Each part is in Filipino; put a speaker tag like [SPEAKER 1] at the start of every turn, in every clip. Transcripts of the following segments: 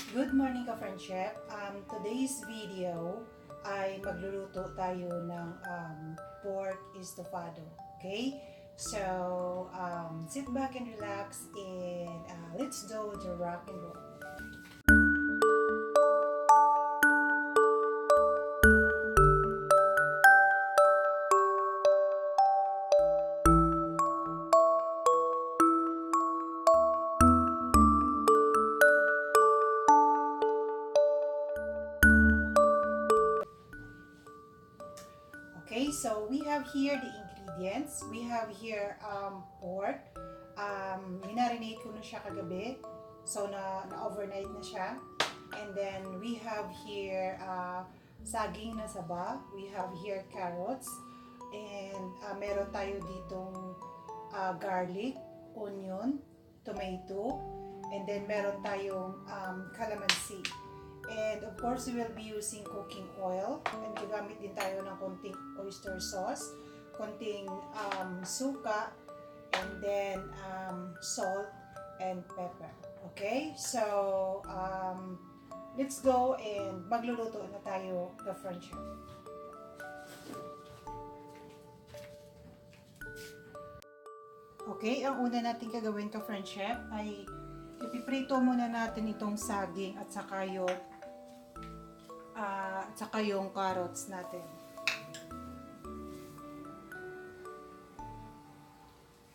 [SPEAKER 1] Good morning ka-friendship. Today's video ay magluluto tayo ng pork estofado. Okay? So, sit back and relax and let's do the rock and roll. Okay, so we have here the ingredients. We have here pork. Minarinate ko na siya kagabi. So, na-overnight na siya. And then, we have here saging na saba. We have here carrots. And meron tayo ditong garlic, onion, tomato. And then, meron tayong calamansi. And of course, we will be using cooking oil. And gagamit din tayo ng konting oyster sauce, konting suka, and then salt and pepper. Okay? So, let's go and magluluto na tayo the friendship. Okay, ang una natin gagawin ka friendship ay ipiprito muna natin itong saging at saka yung carrots natin.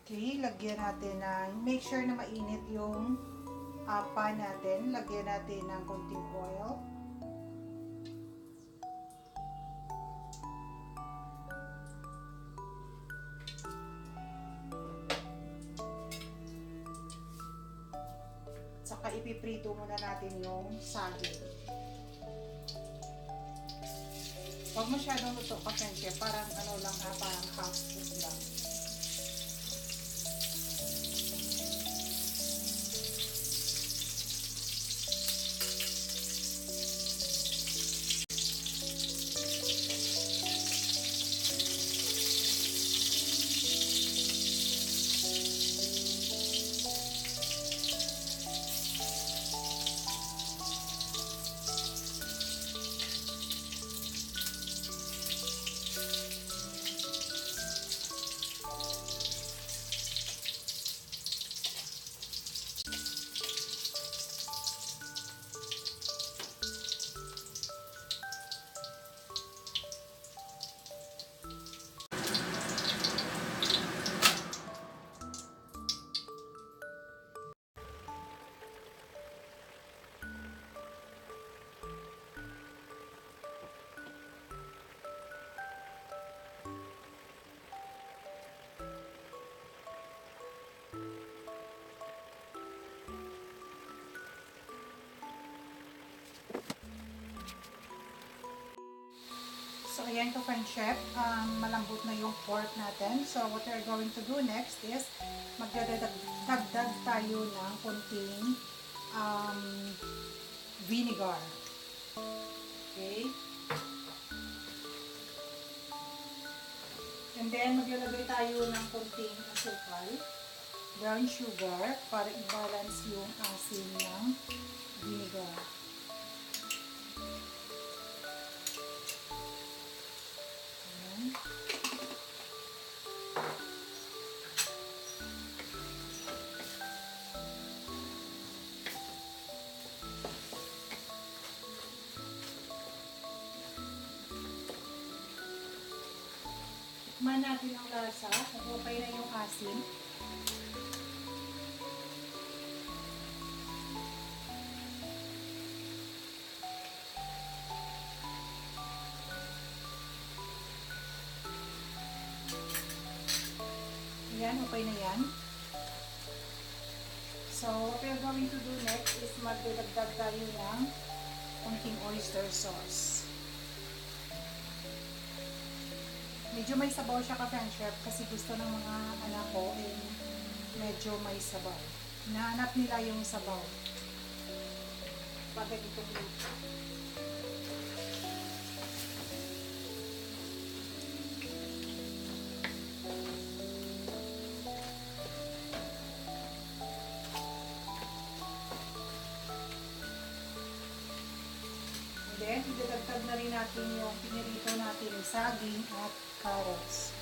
[SPEAKER 1] Okay, lagyan natin make sure na mainit yung pan natin. Lagyan natin ng konting oil. Saka ipiprito muna natin yung saging. Huwag masyadong luto ka friendship, parang ano lang ha, parang half cook lang. So, ayan ko friendship, malambot na yung pork natin. So, what we're going to do next is magdadagdag tayo ng konting vinegar. Okay? And then, maglalagay tayo ng konting asukal, brown sugar, para i-balance yung asin ng vinegar. Tikman natin ang lasa, kung okay na yung asin. Ayan, okay na yan. So, what we're going to do next is magdadagdag tayo ng konting oyster sauce. Medyo may sabaw siya ka-friendship kasi gusto ng mga anak ko medyo may sabaw. Hinahanap nila yung sabaw. Pag itong luto. then idadagdag na rin natin yung pinirito natin ng saging at carrots.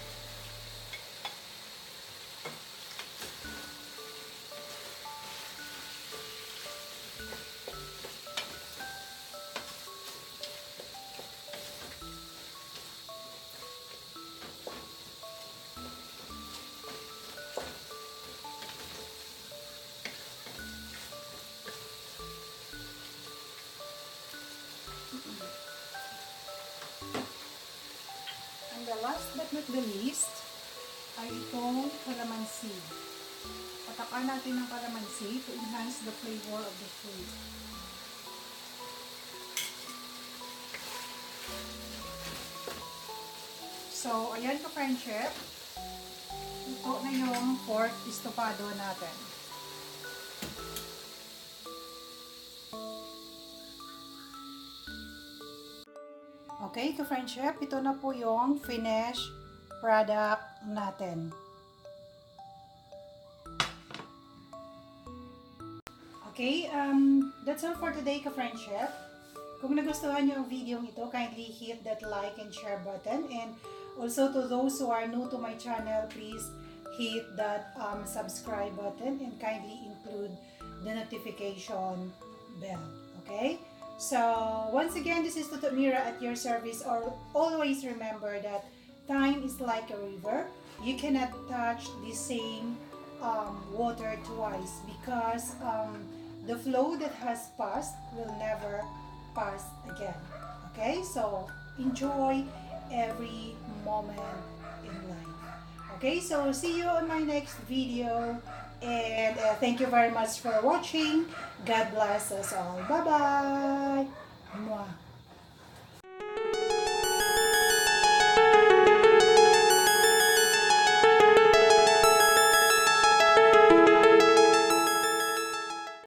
[SPEAKER 1] And the last but not the least ay itong calamansi. Patakan natin ng calamansi to enhance the flavor of the food. So, ayan ka friend chef. Ito na yung pork estofado natin. Okay, ka-friend chef, ito na po yung finished product natin. Okay, that's all for today, ka-friend chef. Kung nagustuhan niyo ang video ito, kindly hit that like and share button. And also to those who are new to my channel, please hit that subscribe button and kindly include the notification bell. Okay? So, once again, this is Tutu Mira at your service. Or always remember that time is like a river. You cannot touch the same water twice because the flow that has passed will never pass again. Okay? So, enjoy every moment in life. Okay? So, see you on my next video. And thank you very much for watching. God bless us all. Bye-bye.